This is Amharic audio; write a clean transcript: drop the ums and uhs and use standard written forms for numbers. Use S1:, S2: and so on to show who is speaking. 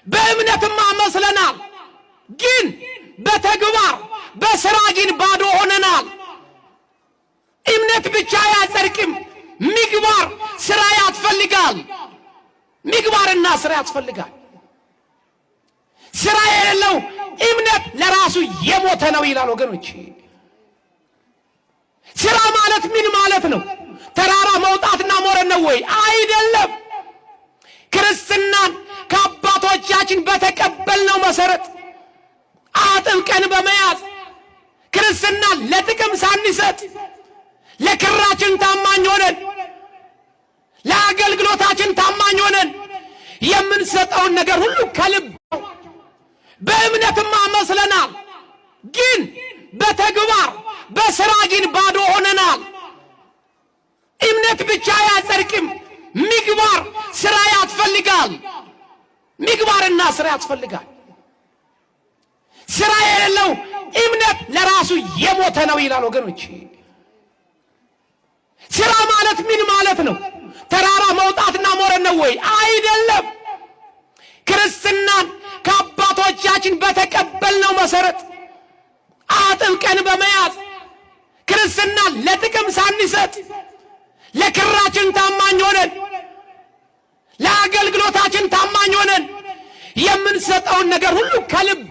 S1: በእምነትማ መስለናል ግን በተግባር በሥራ ግን ባዶ ሆነናል። እምነት ብቻ ያጸድቅም፣ ምግባር ሥራ ያስፈልጋል። ምግባርና ሥራ ያስፈልጋል። ሥራ የሌለው እምነት ለራሱ የሞተ ነው ይላል ወገኖች። ሥራ ማለት ምን ማለት ነው? ተራራ መውጣትና መውረድ ነው ወይ? አይደለም። ክርስትናን ከአባቶቻችን በተቀበልነው መሰረት አጥብቀን በመያዝ ክርስትናን ለጥቅም ሳንሰጥ ለክራችን ታማኝ ሆነን ለአገልግሎታችን ታማኝ ሆነን የምንሰጠውን ነገር ሁሉ ከልብ በእምነትማ መስለናል ግን በተግባር በሥራ ግን ባዶ ሆነናል። እምነት ብቻ ያጸድቅም፣ ምግባር ሥራ ያስፈልጋል። ምግባርና ሥራ ያስፈልጋል። ሥራ የሌለው እምነት ለራሱ የሞተ ነው ይላል ወገኖች። ሥራ ማለት ምን ማለት ነው? ተራራ መውጣትና መውረድ ነው ወይ? አይደለም። ክርስትናን ከአባቶቻችን በተቀበልነው መሰረት አጥብቀን በመያዝ ክርስትናን ለጥቅም ሳንሰጥ ለክራችን ታማኝ ሆነን ለአገልግሎታችን ታማኝ ሆነን የምንሰጠውን ነገር ሁሉ ከልብ